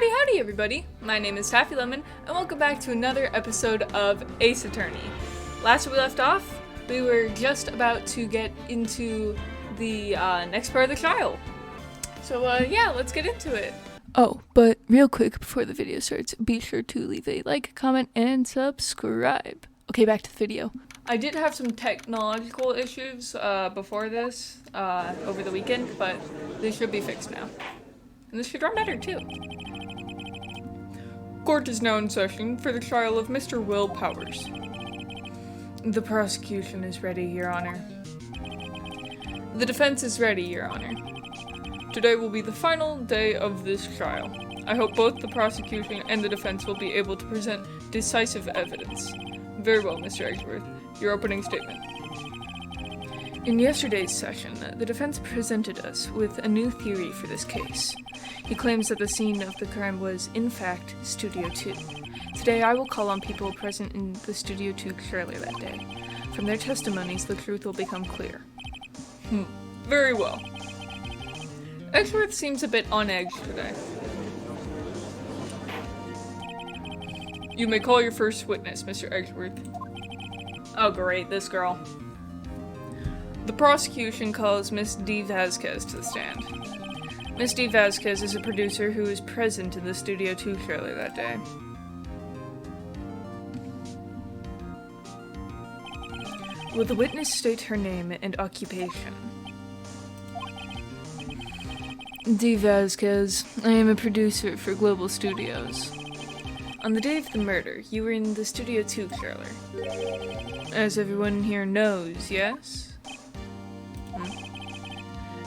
Howdy everybody! My name is Taffy Lemon, and welcome back to another episode of Ace Attorney. Last we left off, we were just about to get into the next part of the trial. So yeah, let's get into it. Oh, but real quick before the video starts, be sure to leave a like, comment, and subscribe. Okay, back to the video. I did have some technological issues before this, over the weekend, but they should be fixed now. And this should run better too. Court is now in session for the trial of Mr. Will Powers. The prosecution is ready, Your Honor. The defense is ready, Your Honor. Today will be the final day of this trial. I hope both the prosecution and the defense will be able to present decisive evidence. Very well, Mr. Edgeworth. Your opening statement. In yesterday's session, the defense presented us with a new theory for this case. He claims that the scene of the crime was, in fact, Studio 2. Today I will call on people present in the Studio 2 trailer that day. From their testimonies, the truth will become clear. Very well. Edgeworth seems a bit on edge today. You may call your first witness, Mr. Edgeworth. Oh great, this girl. The prosecution calls Miss DEE VASQUEZ to the stand. Miss DEE VASQUEZ is a producer who was present in the Studio 2 trailer that day. Will the witness state her name and occupation? DEE VASQUEZ. I am a producer for Global Studios. On the day of the murder, you were in the Studio 2 trailer. As everyone here knows, yes?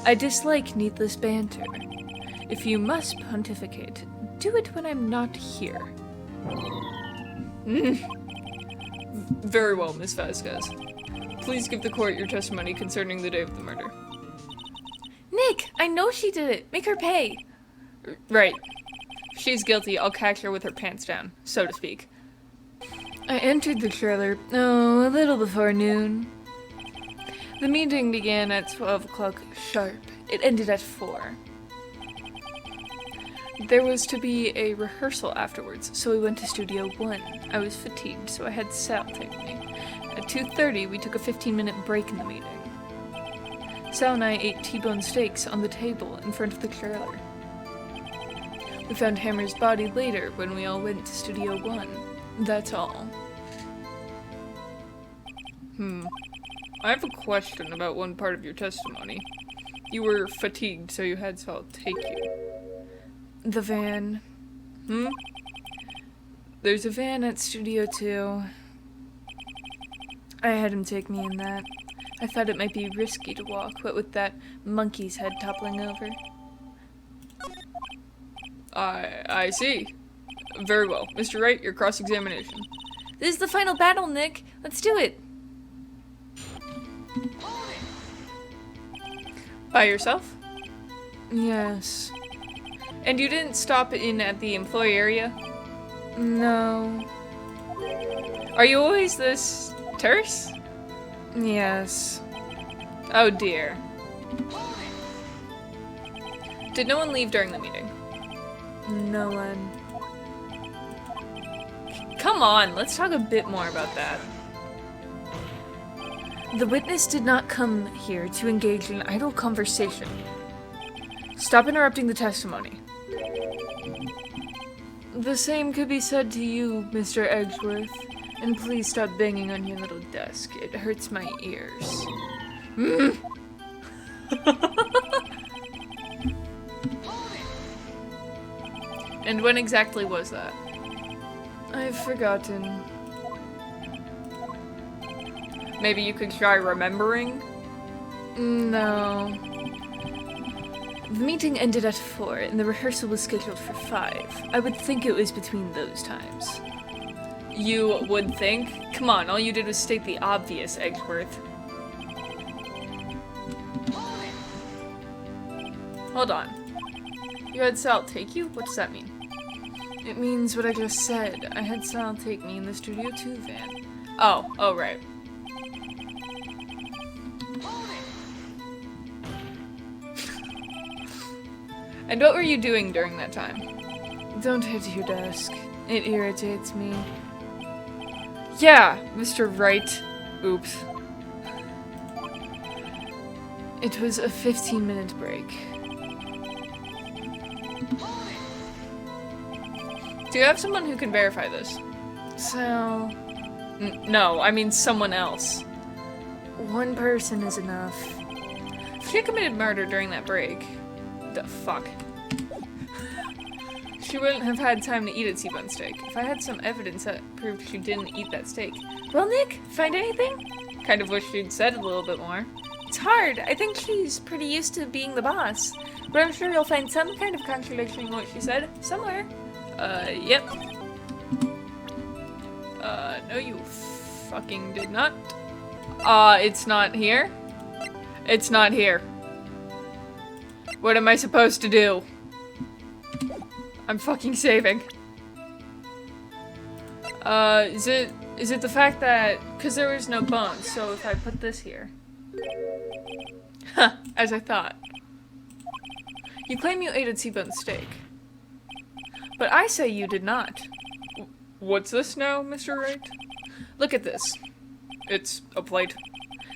I dislike needless banter. If you must pontificate, do it when I'm not here. Very well, Miss VASQUEZ. Please give the court your testimony concerning the day of the murder. Nick, I know she did it. Make her pay. Right. If she's guilty, I'll catch her with her pants down, so to speak. I entered the trailer, a little before noon. The meeting began at 12 o'clock sharp. It ended at 4. There was to be a rehearsal afterwards, so we went to Studio 1. I was fatigued, so I had Sal take me. At 2:30, we took a 15-minute break in the meeting. Sal and I ate T-bone steaks on the table in front of the trailer. We found Hammer's body later when we all went to Studio 1. That's all. I have a question about one part of your testimony. You were fatigued, so you had Sal take you. The van. There's a van at Studio 2. I had him take me in that. I thought it might be risky to walk, what with that monkey's head toppling over. I see. Very well. Mr. Wright, your cross-examination. This is the final battle, Nick. Let's do it. By yourself? Yes. And you didn't stop in at the employee area? No. Are you always this terse? Yes. Oh dear. Did no one leave during the meeting? No one. Come on, let's talk a bit more about that. The witness did not come here to engage in idle conversation. Stop interrupting the testimony. The same could be said to you, Mr. Edgeworth. And please stop banging on your little desk. It hurts my ears. And when exactly was that? I've forgotten. Maybe you could try remembering? No. The meeting ended at 4, and the rehearsal was scheduled for 5. I would think it was between those times. You would think? Come on, all you did was state the obvious, Edgeworth. Hold on. You had Sal take you? What does that mean? It means what I just said. I had Sal take me in the Studio 2 van. Oh, right. And what were you doing during that time? Don't hit your desk. It irritates me. Yeah, Mr. Wright. Oops. It was a 15-minute break. Do you have someone who can verify this? So... No, I mean someone else. One person is enough. She committed murder during that break. The fuck? She wouldn't have had time to eat a T-bone steak. If I had some evidence that proved she didn't eat that steak. Well, Nick, find anything? Kind of wish she'd said a little bit more. It's hard. I think she's pretty used to being the boss. But I'm sure you'll find some kind of contradiction in what she said somewhere. Yep. No you fucking did not. It's not here? It's not here. What am I supposed to do? I'm fucking saving. Is it the fact that... Because there was no bones, so if I put this here... Huh, as I thought. You claim you ate a T-bone steak. But I say you did not. What's this now, Mr. Wright? Look at this. It's a plate.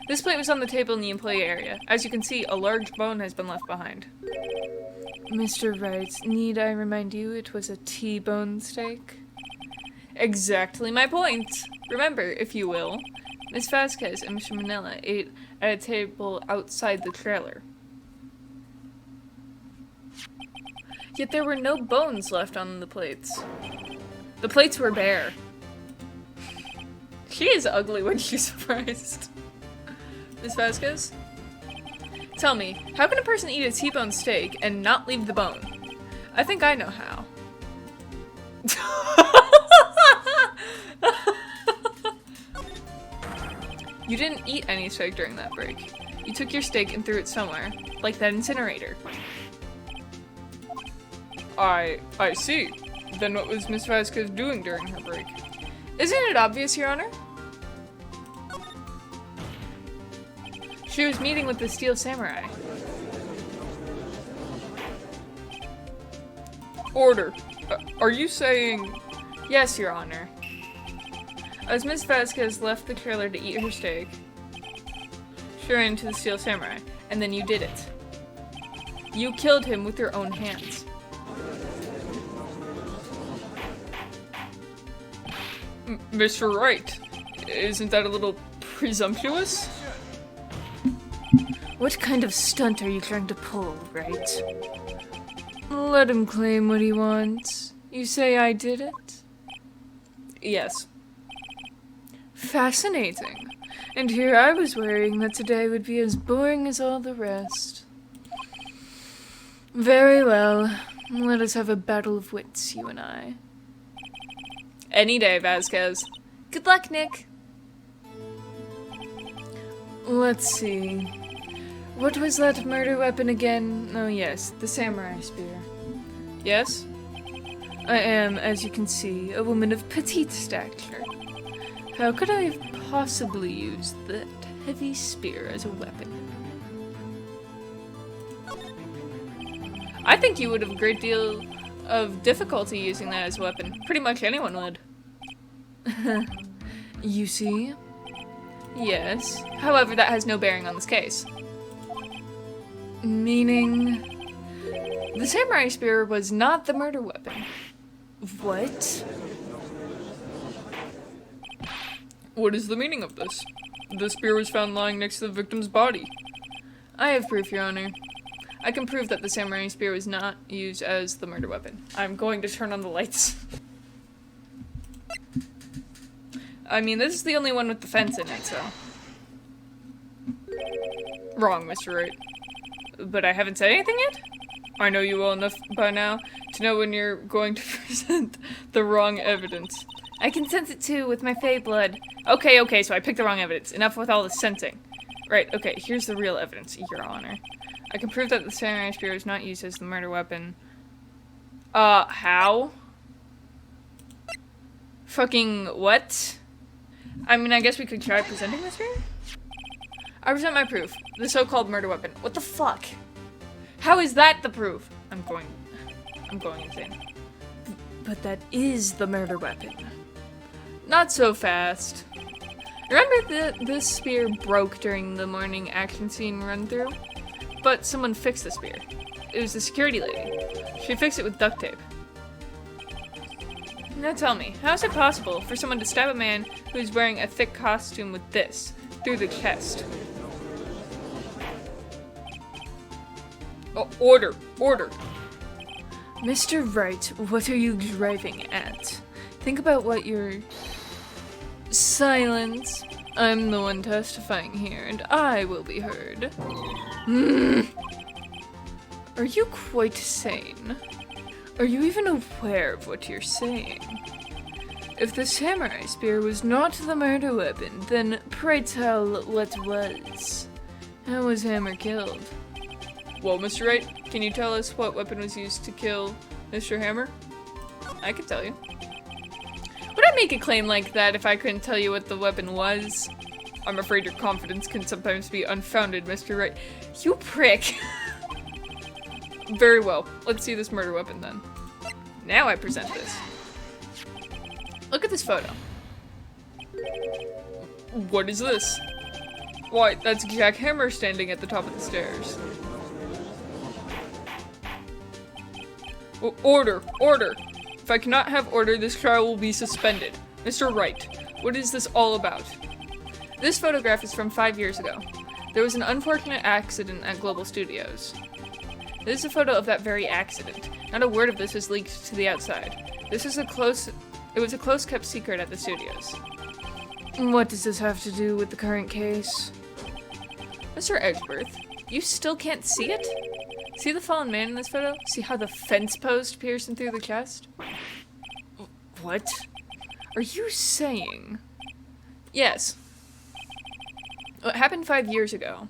This plate was on the table in the employee area. As you can see, a large bone has been left behind. Mr. Wright, need I remind you it was a T-bone steak? Exactly my point. Remember, if you will, Miss Vasquez and Mr. Manila ate at a table outside the trailer. Yet there were no bones left on the plates. The plates were bare. She is ugly when she's surprised. Miss Vasquez? Tell me, how can a person eat a T-bone steak and not leave the bone? I think I know how. You didn't eat any steak during that break. You took your steak and threw it somewhere, like that incinerator. I see. Then what was Miss Vasquez doing during her break? Isn't it obvious, Your Honor? She was meeting with the Steel Samurai. Order. Are you saying... Yes, Your Honor. As Miss Vasquez left the trailer to eat her steak, she ran into the Steel Samurai, and then you did it. You killed him with your own hands. Mr. Wright, isn't that a little presumptuous? What kind of stunt are you trying to pull, Wright? Let him claim what he wants. You say I did it? Yes. Fascinating. And here I was worrying that today would be as boring as all the rest. Very well. Let us have a battle of wits, you and I. Any day, Vasquez. Good luck, Nick. Let's see. What was that murder weapon again? Oh yes, the samurai spear. Yes? I am, as you can see, a woman of petite stature. How could I have possibly used that heavy spear as a weapon? I think you would have a great deal of difficulty using that as a weapon. Pretty much anyone would. You see? Yes. However, that has no bearing on this case. Meaning... The samurai spear was not the murder weapon. What? What is the meaning of this? The spear was found lying next to the victim's body. I have proof, Your Honor. I can prove that the samurai spear was not used as the murder weapon. I'm going to turn on the lights. I mean, this is the only one with the fence in it, so... Wrong, Mr. Wright. But I haven't said anything yet? I know you well enough by now to know when you're going to present the wrong evidence. I can sense it too with my fey blood. Okay, so I picked the wrong evidence. Enough with all the sensing. Right, okay, here's the real evidence, Your Honor. I can prove that the samurai spear was not used as the murder weapon. How? Fucking what? I mean, I guess we could try presenting this here? I present my proof. The so-called murder weapon. What the fuck? How is that the proof? I'm going insane. But that is the murder weapon. Not so fast. Remember that this spear broke during the morning action scene run-through? But someone fixed the spear. It was the security lady. She fixed it with duct tape. Now tell me, how is it possible for someone to stab a man who's wearing a thick costume with this through the chest? Oh, order! Mr. Wright, what are you driving at? Think about what you're... Silence. I'm the one testifying here, and I will be heard. Are you quite sane? Are you even aware of what you're saying? If the samurai spear was not the murder weapon, then pray tell what was. How was Hammer killed? Well, Mr. Wright, can you tell us what weapon was used to kill Mr. Hammer? I can tell you. Would I make a claim like that if I couldn't tell you what the weapon was? I'm afraid your confidence can sometimes be unfounded, Mr. Wright. You prick! Very well. Let's see this murder weapon then. Now I present this. Look at this photo. What is this? Why, that's Jack Hammer standing at the top of the stairs. Order! If I cannot have order, this trial will be suspended. Mr. Wright, what is this all about? This photograph is from 5 years ago. There was an unfortunate accident at Global Studios. This is a photo of that very accident. Not a word of this is leaked to the outside. It was a close-kept secret at the studios. What does this have to do with the current case? Mr. Edgeworth, you still can't see it? See the fallen man in this photo? See how the fence post pierced him through the chest? What? Are you saying? Yes. What happened 5 years ago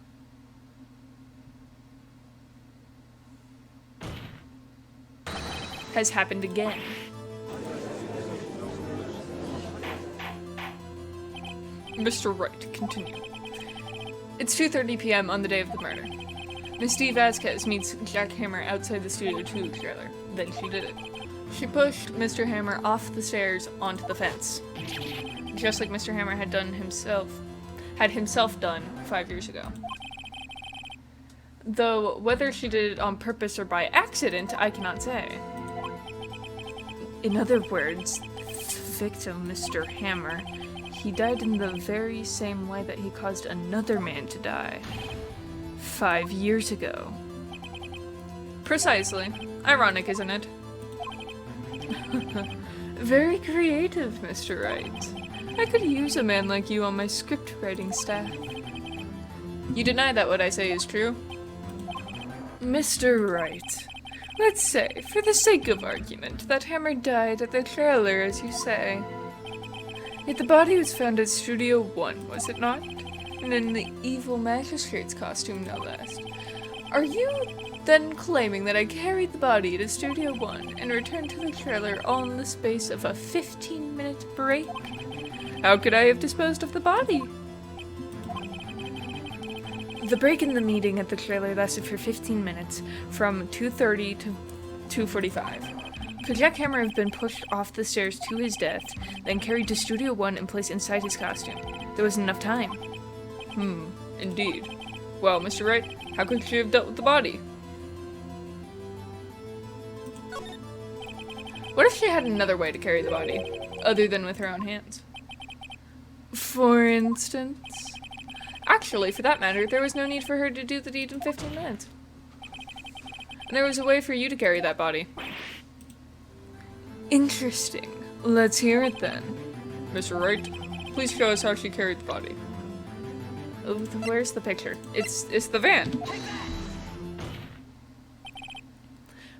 has happened again. Mr. Wright, continue. It's 2:30 p.m. on the day of the murder. Miss DEE VASQUEZ meets Jack Hammer outside the Studio 2 trailer. Then she did it. She pushed Mr. Hammer off the stairs onto the fence. Just like Mr. Hammer had himself done 5 years ago. Though whether she did it on purpose or by accident, I cannot say. In other words, the victim, Mr. Hammer, he died in the very same way that he caused another man to die 5 years ago. Precisely. Ironic, isn't it? Very creative, Mr. Wright. I could use a man like you on my script writing staff. You deny that what I say is true? Mr. Wright, let's say, for the sake of argument, that Hammer died at the trailer, as you say. Yet the body was found at Studio 1, was it not? And in the evil magistrate's costume, no less. Are you then claiming that I carried the body to Studio 1 and returned to the trailer all in the space of a 15-minute break? How could I have disposed of the body? The break in the meeting at the trailer lasted for 15 minutes, from 2:30 to 2:45. Could Jack Hammer have been pushed off the stairs to his death, then carried to Studio 1 and placed inside his costume? There wasn't enough time. Indeed. Well, Mr. Wright, how could she have dealt with the body? What if she had another way to carry the body, other than with her own hands? For instance? Actually, for that matter, there was no need for her to do the deed in 15 minutes. And there was a way for you to carry that body. Interesting. Let's hear it then. Mr. Wright, please show us how she carried the body. Oh, where's the picture? It's the van.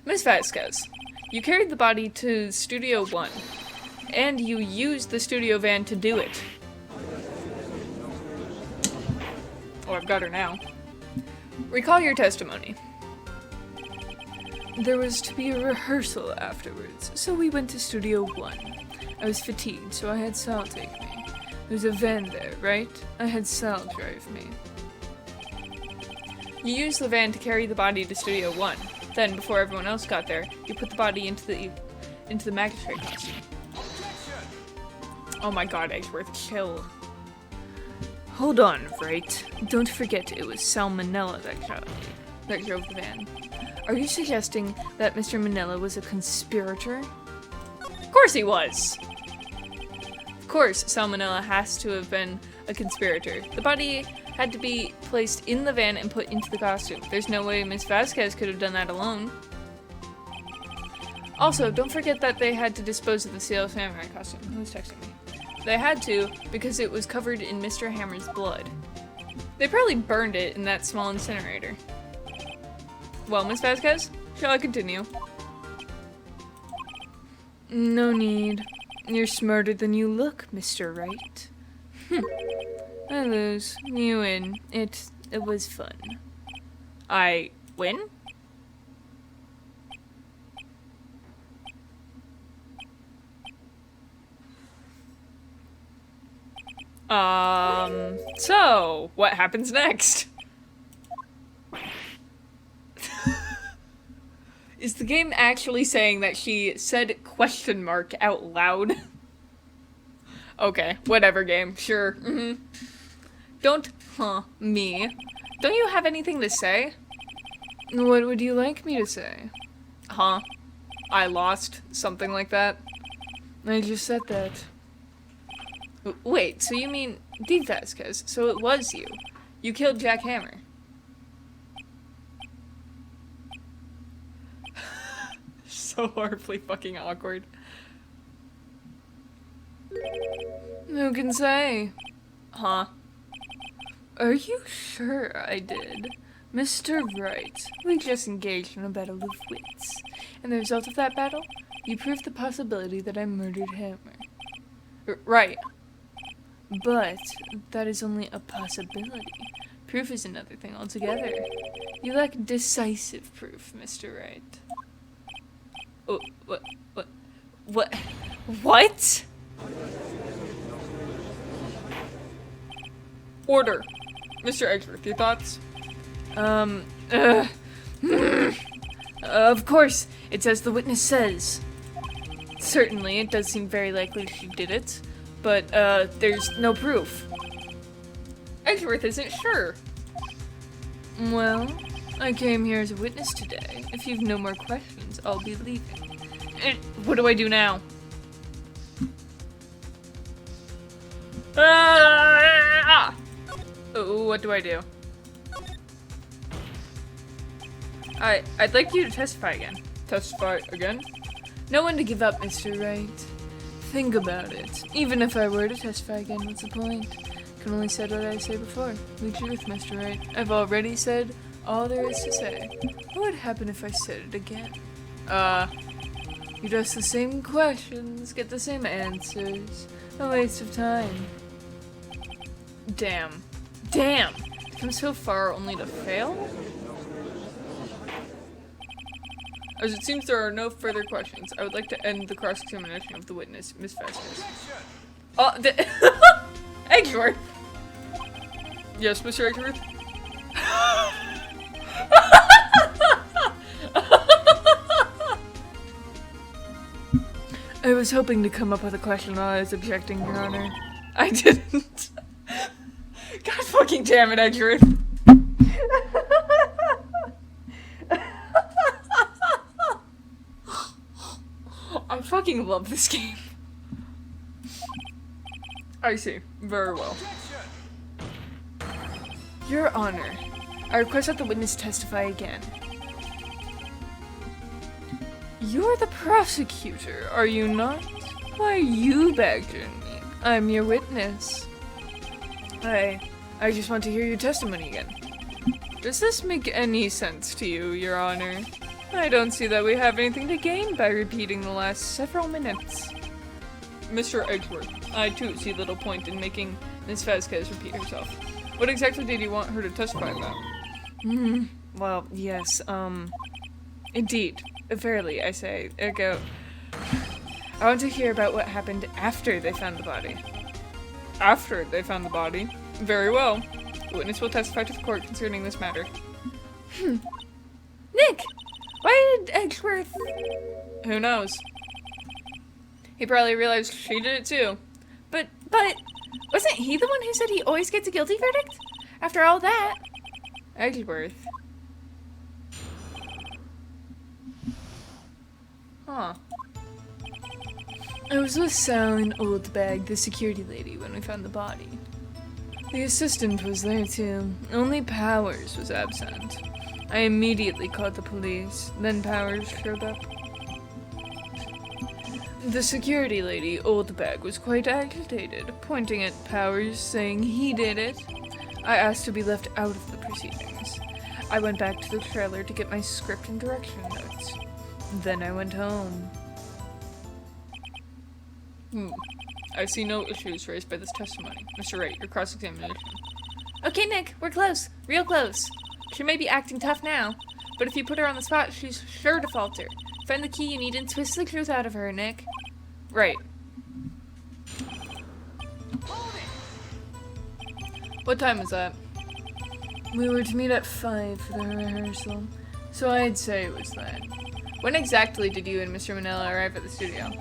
Miss VASQUEZ, you carried the body to Studio 1, and you used the studio van to do it. Oh, I've got her now. Recall your testimony. There was to be a rehearsal afterwards, so we went to Studio 1. I was fatigued, so I had Sal take me. There's a van there, right? I had Sal drive me. You used the van to carry the body to Studio 1. Then, before everyone else got there, you put the body into into the magistrate costume. Oh my god, Eggsworth, chill. Hold on, right? Don't forget it was Salmonella that drove the van. Are you suggesting that Mr. Manila was a conspirator? Of course he was! Of course, Salmonella has to have been a conspirator. The body had to be placed in the van and put into the costume. There's no way Miss Vasquez could have done that alone. Also, don't forget that they had to dispose of the Seal Samurai costume. Who's texting me? They had to because it was covered in Mr. Hammer's blood. They probably burned it in that small incinerator. Well, Miss Vasquez, shall I continue? No need. You're smarter than you look, Mr. Wright. I lose. You win. It was fun. I win? So, what happens next? Is the game actually saying that she said question mark out loud? Okay, whatever game, sure. Don't me. Don't you have anything to say? What would you like me to say? I lost, something like that. I just said that. Wait, so you mean DEE Vasquez, so it was you. You killed Jack Hammer. So horribly fucking awkward. Who can say? Are you sure I did? Mr. Wright, we just engaged in a battle of wits. And the result of that battle, you proved the possibility that I murdered Hammer. Right. But that is only a possibility. Proof is another thing altogether. You lack decisive proof, Mr. Wright. Oh, what? Order. Mr. Eggsworth, your thoughts? Of course, it's as the witness says. Certainly, it does seem very likely she did it, but, there's no proof. Eggsworth isn't sure. Well, I came here as a witness today. If you've no more questions, I'll be leaving. What do I do now? What do I do? I'd like you to testify again. Testify again? No one to give up, Mr. Wright. Think about it. Even if I were to testify again, what's the point? I can only say what I say before. The truth, Mr. Wright. I've already said all there is to say. What would happen if I said it again? You'd ask the same questions, get the same answers. A waste of time. Damn. To come so far only to fail? As it seems there are no further questions, I would like to end the cross-examination of the witness, Miss Vasquez. Eggsworth! Yes, Mr. Eggsworth? I was hoping to come up with a question while I was objecting, Your Honor. I didn't. God fucking damn it, Eggsworth. I fucking love this game. I see. Very well. Your Honor, I request that the witness testify again. You're the prosecutor, are you not? Why are you badgering me? I'm your witness. I just want to hear your testimony again. Does this make any sense to you, Your Honor? I don't see that we have anything to gain by repeating the last several minutes. Mr. Eggsworth, I too see little point in making Miss Vasquez repeat herself. What exactly did you want her to testify about? Well, yes, indeed. Verily, I say. Ergo, I want to hear about what happened after they found the body. After they found the body? Very well. The witness will testify to the court concerning this matter. Nick! Why did Eggsworth... Who knows? He probably realized she did it too. But, wasn't he the one who said he always gets a guilty verdict? After all that. Eggsworth. Huh. I was with Sal and Oldbag, the security lady, when we found the body. The assistant was there too. Only Powers was absent. I immediately called the police. Then Powers showed up. The security lady, Oldbag, was quite agitated, pointing at Powers, saying he did it. I asked to be left out of the proceedings. I went back to the trailer to get my script and direction notes. Then I went home. I see no issues raised by this testimony. Mr. Wright, your cross-examination. Okay, Nick, we're close. Real close. She may be acting tough now, but if you put her on the spot, she's sure to falter. Find the key you need and twist the truth out of her, Nick. Right. What time is that? We were to meet at 5 for the rehearsal, so I'd say it was then. When exactly did you and Mr. Manella arrive at the studio?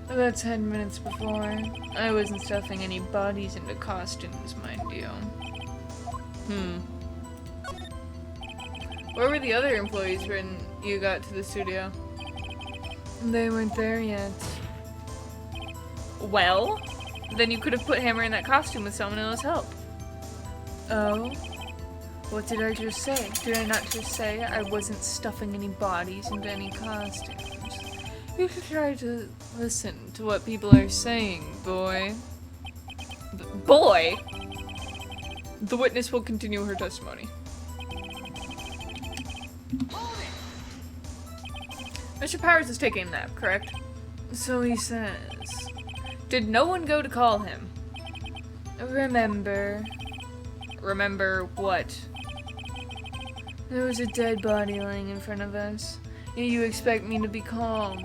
About 10 minutes before. I wasn't stuffing any bodies into costumes, mind you. Where were the other employees when you got to the studio? They weren't there yet. Well, then you could have put Hammer in that costume with Salmonella's help. Oh? What did I just say? Did I not just say I wasn't stuffing any bodies into any costumes? You should try to listen to what people are saying, boy. Boy? The witness will continue her testimony. Mr. Powers is taking a nap, correct? So he says. Did no one go to call him? Remember. Remember what? There was a dead body lying in front of us. You expect me to be calm?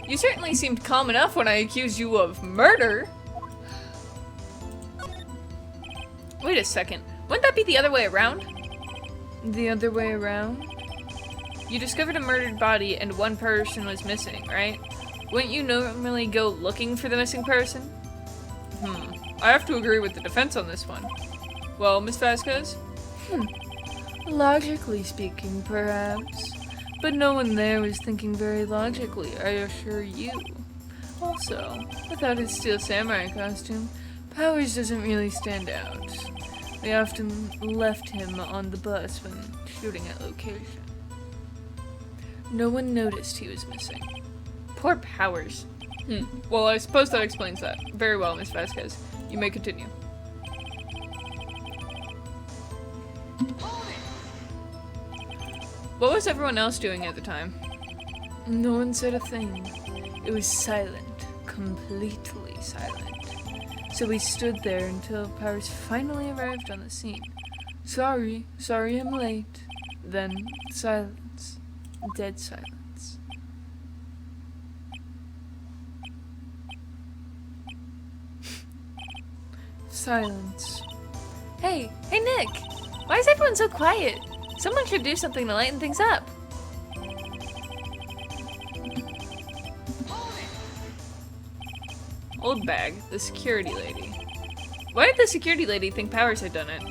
You certainly seemed calm enough when I accused you of murder. Wait a second. Wouldn't that be the other way around? The other way around? You discovered a murdered body and one person was missing, right? Wouldn't you normally go looking for the missing person? I have to agree with the defense on this one. Well, Miss Vasquez? Logically speaking, perhaps. But no one there was thinking very logically, I assure you. Also, without his steel samurai costume, Powers doesn't really stand out. They often left him on the bus when shooting at location. No one noticed he was missing. Poor Powers. Well, I suppose that explains that. Very well, Miss Vasquez. You may continue. What was everyone else doing at the time? No one said a thing. It was silent. Completely silent. So we stood there until Powers finally arrived on the scene. Sorry I'm late. Then silence. Dead silence. Silence. Hey, Nick! Why is everyone so quiet? Someone should do something to lighten things up. Oldbag, the security lady. Why did the security lady think Powers had done it?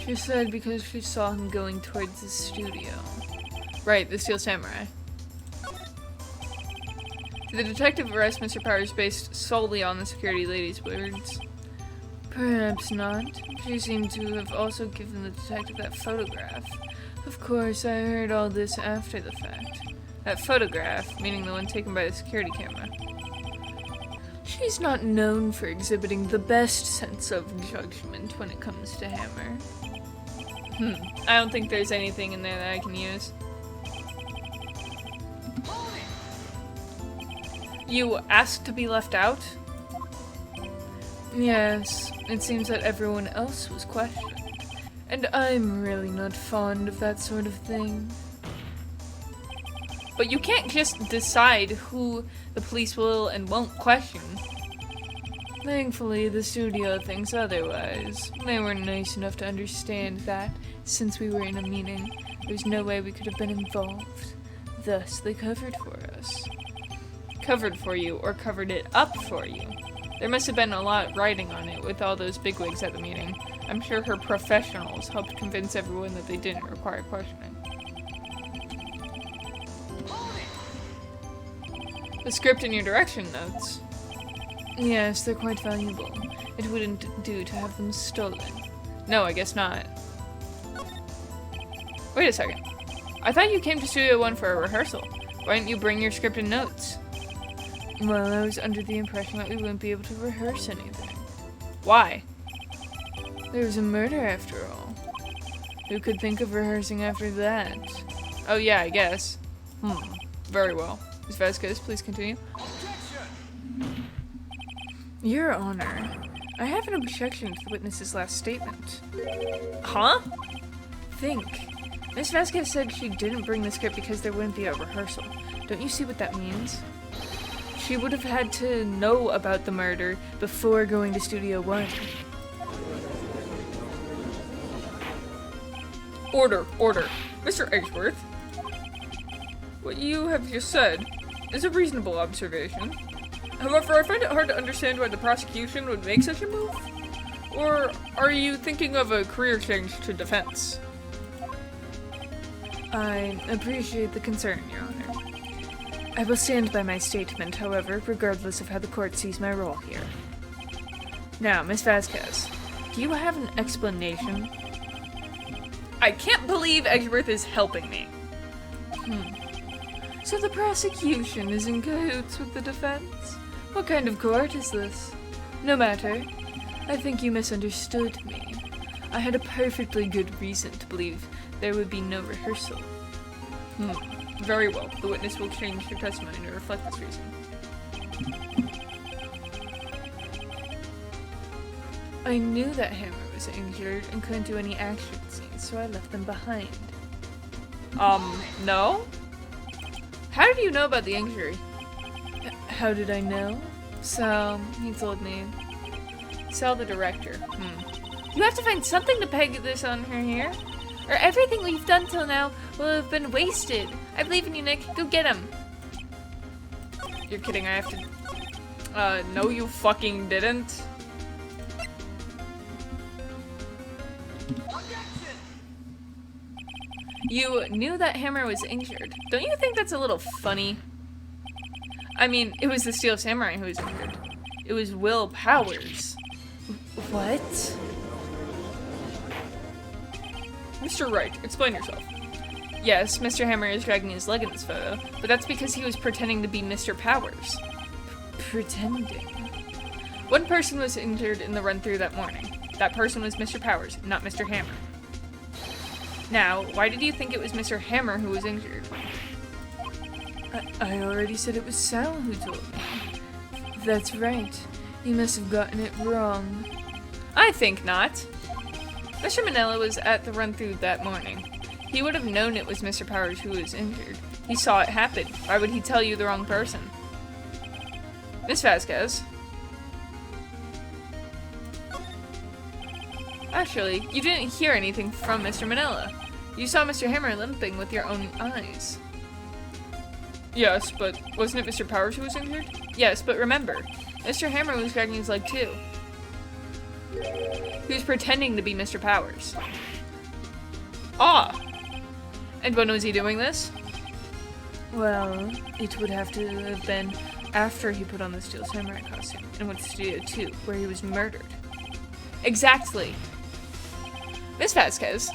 She said because she saw him going towards the studio. Right, the Steel Samurai. Did the detective arrest Mr. Powers based solely on the security lady's words? Perhaps not. She seemed to have also given the detective that photograph. Of course, I heard all this after the fact. That photograph, meaning the one taken by the security camera. She's not known for exhibiting the best sense of judgment when it comes to Hammer. I don't think there's anything in there that I can use. You asked to be left out? Yes, it seems that everyone else was questioned. And I'm really not fond of that sort of thing. But you can't just decide who the police will and won't question. Thankfully, the studio thinks otherwise. They were nice enough to understand that, since we were in a meeting, there's no way we could have been involved. Thus, they covered for us. covered for you or covered it up for you. There must have been a lot riding on it with all those bigwigs at the meeting. I'm sure her professionals helped convince everyone that they didn't require questioning. The script and your direction notes. Yes, they're quite valuable. It wouldn't do to have them stolen. No, I guess not. Wait a second. I thought you came to Studio 1 for a rehearsal. Why didn't you bring your script and notes? Well, I was under the impression that we wouldn't be able to rehearse anything. Why? There was a murder after all. Who could think of rehearsing after that? Oh yeah, I guess. Very well. Ms. Vasquez, please continue. Your Honor, I have an objection to the witness's last statement. Huh? Think. Ms. Vasquez said she didn't bring the script because there wouldn't be a rehearsal. Don't you see what that means? She would have had to know about the murder before going to Studio 1. Order, order. Mr. Edgeworth, what you have just said is a reasonable observation. However, I find it hard to understand why the prosecution would make such a move. Or are you thinking of a career change to defense? I appreciate the concern, Your Honor. I will stand by my statement, however, regardless of how the court sees my role here. Now, Miss Vasquez, do you have an explanation? I can't believe Edgeworth is helping me. So the prosecution is in cahoots with the defense? What kind of court is this? No matter. I think you misunderstood me. I had a perfectly good reason to believe there would be no rehearsal. Very well. The witness will change her testimony to reflect this reason. I knew that Hammer was injured and couldn't do any action scenes, so I left them behind. No? How did you know about the injury? How did I know? Sal, he told me. Sal, the director. You have to find something to peg this on her here, or everything we've done till now will have been wasted. I believe in you, Nick. Go get him. You're kidding, I have to... no you fucking didn't. You knew that Hammer was injured. Don't you think that's a little funny? I mean, it was the Steel Samurai who was injured. It was Will Powers. What? Mr. Wright, explain yourself. Yes, Mr. Hammer is dragging his leg in this photo, but that's because he was pretending to be Mr. Powers. Pretending? One person was injured in the run-through that morning. That person was Mr. Powers, not Mr. Hammer. Now, why did you think it was Mr. Hammer who was injured? I already said it was Sal who told me. That's right. You must have gotten it wrong. I think not. Mr. Manella was at the run-through that morning. He would have known it was Mr. Powers who was injured. He saw it happen. Why would he tell you the wrong person? Miss Vasquez. Actually, you didn't hear anything from Mr. Manella. You saw Mr. Hammer limping with your own eyes. Yes, but wasn't it Mr. Powers who was injured? Yes, but remember, Mr. Hammer was dragging his leg too. He was pretending to be Mr. Powers. Ah! And when was he doing this? Well, it would have to have been after he put on the Steel Samurai costume and went to Studio 2, where he was murdered. Exactly. Miss Vasquez,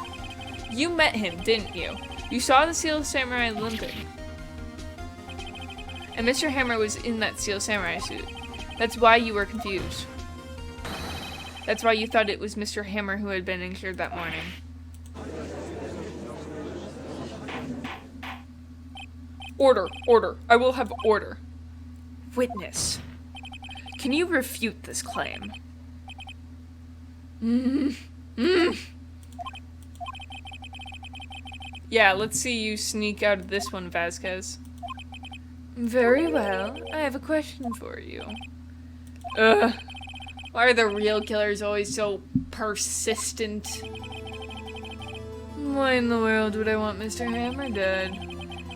you met him, didn't you? You saw the Steel Samurai limping. And Mr. Hammer was in that Steel Samurai suit. That's why you were confused. That's why you thought it was Mr. Hammer who had been injured that morning. Order, order. I will have order. Witness, can you refute this claim? Yeah, let's see you sneak out of this one, Vasquez. Very well. I have a question for you. Why are the real killers always so persistent? Why in the world would I want Mr. Hammer dead?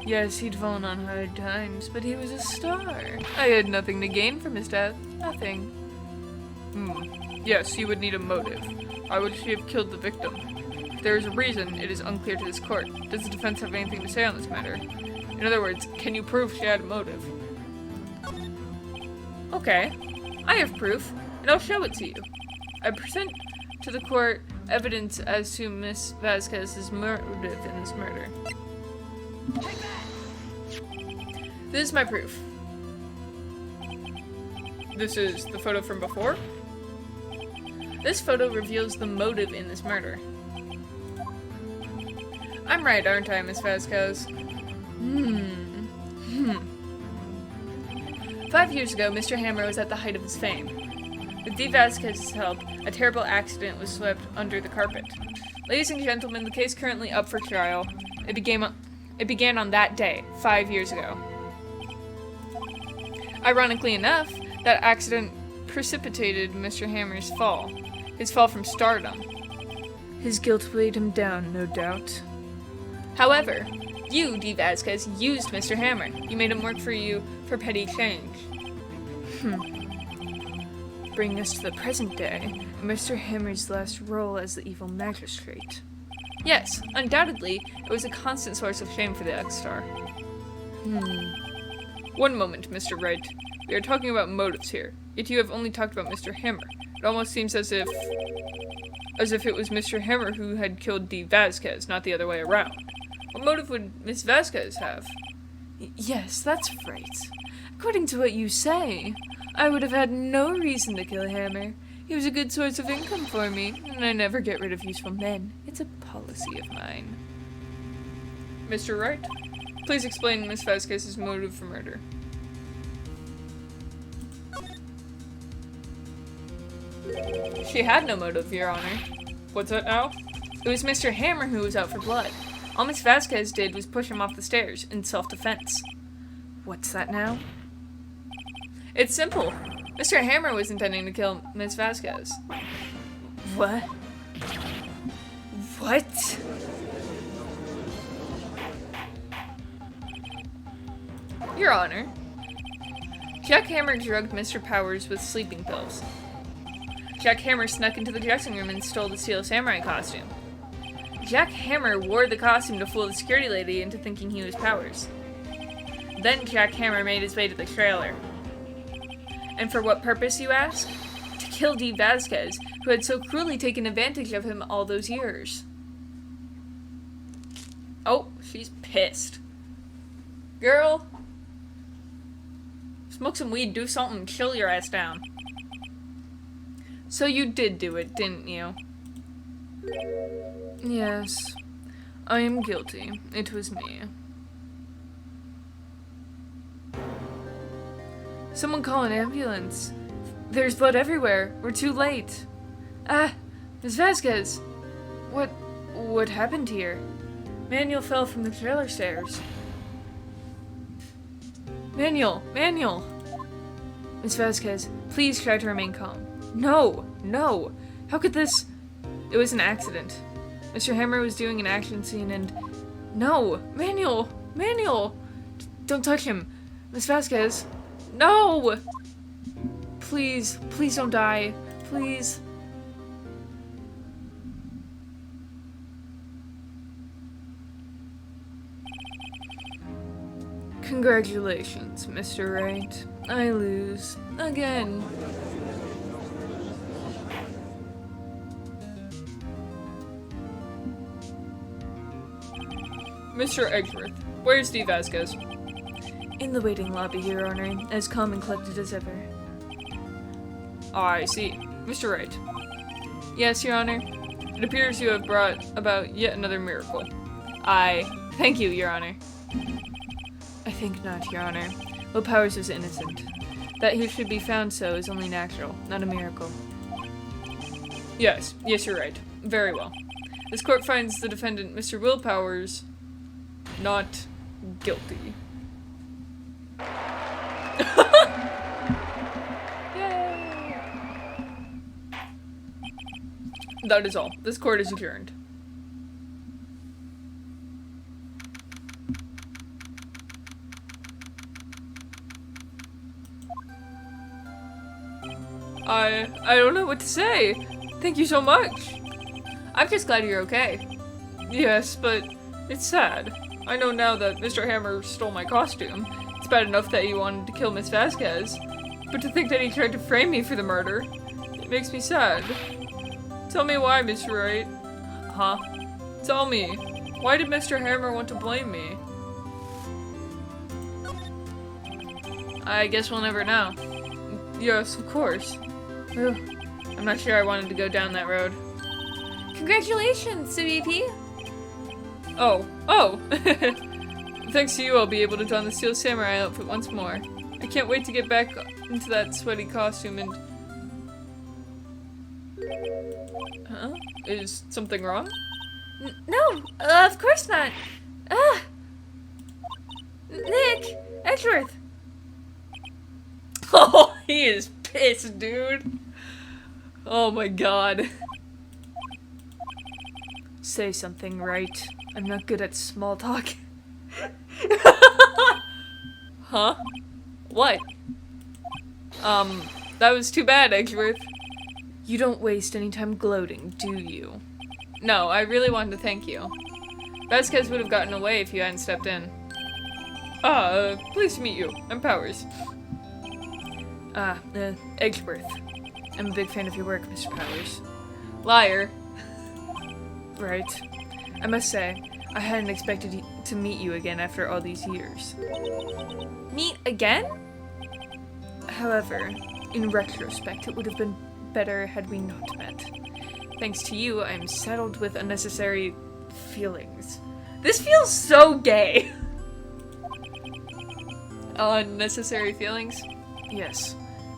Yes, he'd fallen on hard times, but he was a star. I had nothing to gain from his death. Nothing. Yes, you would need a motive. Why would she have killed the victim? If there is a reason, it is unclear to this court. Does the defense have anything to say on this matter? In other words, can you prove she had a motive? Okay, I have proof, and I'll show it to you. I present to the court evidence as to Miss Vasquez's motive in this murder. This is my proof. This is the photo from before? This photo reveals the motive in this murder. I'm right, aren't I, Miss Vasquez? 5 years ago, Mr. Hammer was at the height of his fame. With DEE Vasquez's help, a terrible accident was swept under the carpet. Ladies and gentlemen, the case currently up for trial. It began on that day, 5 years ago. Ironically enough, that accident precipitated Mr. Hammer's fall. His fall from stardom. His guilt weighed him down, no doubt. However, you, DEE Vasquez, used Mr. Hammer. You made him work for you for petty change. Bringing us to the present day, Mr. Hammer's last role as the evil magistrate. Yes, undoubtedly, it was a constant source of shame for the ex-star. One moment, Mr. Wright. We are talking about motives here, yet you have only talked about Mr. Hammer. It almost seems as if it was Mr. Hammer who had killed DEE Vasquez, not the other way around. What motive would Miss Vasquez have? Yes, that's right. According to what you say, I would have had no reason to kill Hammer. He was a good source of income for me, and I never get rid of useful men. It's a policy of mine. Mr. Wright, please explain Miss Vasquez's motive for murder. She had no motive, Your Honor. What's that now? It was Mr. Hammer who was out for blood. All Miss Vasquez did was push him off the stairs in self-defense. What's that now? It's simple. Mr. Hammer was intending to kill Miss Vasquez. What? What? Your Honor, Jack Hammer drugged Mr. Powers with sleeping pills. Jack Hammer snuck into the dressing room and stole the Steel Samurai costume. Jack Hammer wore the costume to fool the security lady into thinking he was Powers. Then Jack Hammer made his way to the trailer. And for what purpose, you ask? To kill DEE Vasquez, who had so cruelly taken advantage of him all those years. Oh, she's pissed. Girl, smoke some weed, do something, chill your ass down. So you did do it, didn't you? Yes, I am guilty. It was me. Someone call an ambulance. There's blood everywhere. We're too late. Ah, Miss Vasquez. What happened here? Manuel fell from the trailer stairs. Manuel! Miss Vasquez, please try to remain calm. No! How could this... It was an accident. Mr. Hammer was doing an action scene and... No! Manuel! Don't touch him! Miss Vasquez! No! Please don't die. Please. Congratulations, Mr. Wright. I lose. Again. Mr. Edgeworth, where's DEE Vasquez? In the waiting lobby, Your Honor, as calm and collected as ever. I see. Mr. Wright. Yes, Your Honor. It appears you have brought about yet another miracle. Thank you, Your Honor. I think not, Your Honor. Will Powers is innocent. That he should be found so is only natural, not a miracle. Yes, you're right. Very well. This court finds the defendant, Mr. Will Powers, not guilty. Yay! That is all. This court is adjourned. I don't know what to say. Thank you so much. I'm just glad you're okay. Yes, but it's sad. I know now that Mr. Hammer stole my costume. It's bad enough that he wanted to kill Miss Vasquez, but to think that he tried to frame me for the murder, it makes me sad. Tell me why, Mr. Wright. Huh? Tell me, why did Mr. Hammer want to blame me? I guess we'll never know. Yes, of course. Ugh, I'm not sure I wanted to go down that road. Congratulations, CBP! Oh. Thanks to you, I'll be able to don the Steel Samurai outfit once more. I can't wait to get back into that sweaty costume and... Huh? Is something wrong? No, of course not. Ah! Nick! Edgeworth! Oh, he is pissed, dude. Oh my god. Say something, right? I'm not good at small talk. Huh? What? That was too bad, Edgeworth. You don't waste any time gloating, do you? No, I really wanted to thank you. Vasquez would have gotten away if you hadn't stepped in. Pleased to meet you. I'm Powers. Edgeworth. I'm a big fan of your work, Mr. Powers. Liar. Right. I must say, I hadn't expected to meet you again after all these years. Meet again? However, in retrospect, it would have been better had we not met. Thanks to you, I'm saddled with unnecessary feelings. This feels so gay! Unnecessary feelings? Yes.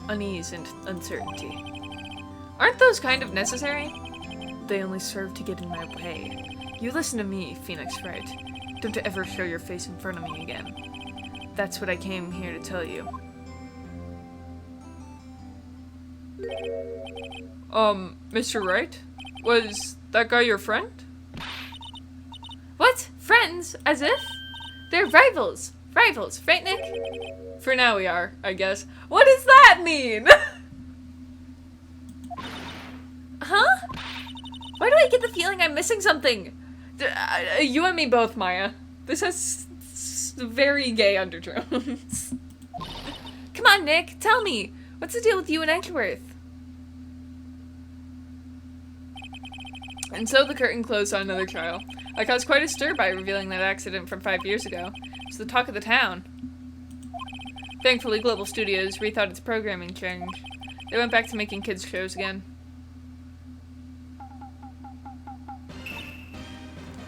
Unease and uncertainty. Aren't those kind of necessary? They only serve to get in my way. You listen to me, Phoenix Wright. Don't ever show your face in front of me again. That's what I came here to tell you. Mr. Wright? Was that guy your friend? What? Friends? As if? They're rivals! Rivals, right, Nick? For now we are, I guess. What does that mean? Huh? Why do I get the feeling I'm missing something? You and me both, Maya. This has very gay undertones. Come on, Nick, tell me. What's the deal with you and Edgeworth? And so the curtain closed on another trial. I caused quite a stir by revealing that accident from 5 years ago. It's the talk of the town. Thankfully, Global Studios rethought its programming change. They went back to making kids' shows again.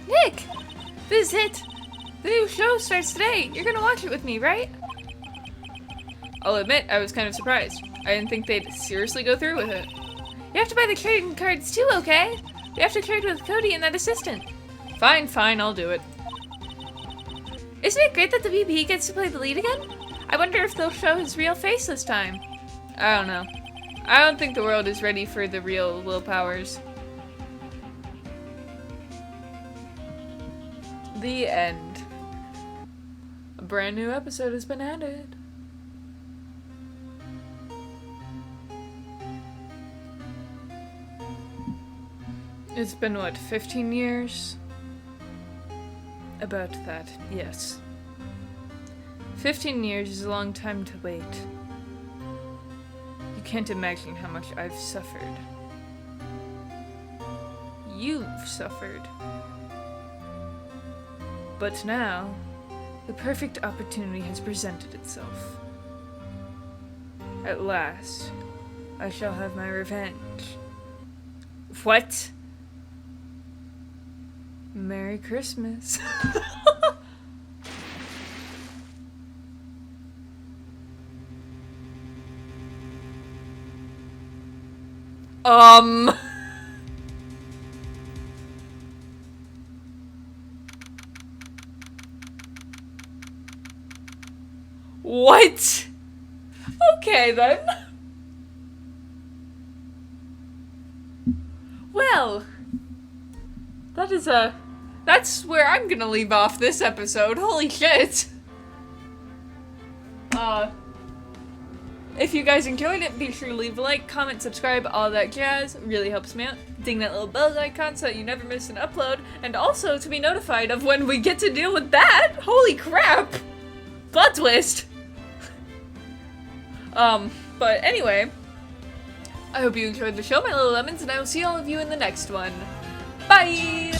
Nick! This is it! The new show starts today. You're gonna watch it with me, right? I'll admit, I was kind of surprised. I didn't think they'd seriously go through with it. You have to buy the trading cards too, okay? We have to trade with Cody and that assistant. Fine, I'll do it. Isn't it great that the VP gets to play the lead again? I wonder if they'll show his real face this time. I don't know. I don't think the world is ready for the real Will Powers. The end. A brand new episode has been added. It's been, what, 15 years? About that, yes. 15 years is a long time to wait. You can't imagine how much I've suffered. You've suffered. But now, the perfect opportunity has presented itself. At last, I shall have my revenge. What? Merry Christmas. What? Okay then. Well, that's where I'm gonna leave off this episode. Holy shit. If you guys enjoyed it, be sure to leave a like, comment, subscribe, all that jazz. Really helps me out. Ding that little bell icon so that you never miss an upload. And also to be notified of when we get to deal with that. Holy crap! Plot twist! But anyway, I hope you enjoyed the show, my little lemons, and I will see all of you in the next one. Bye!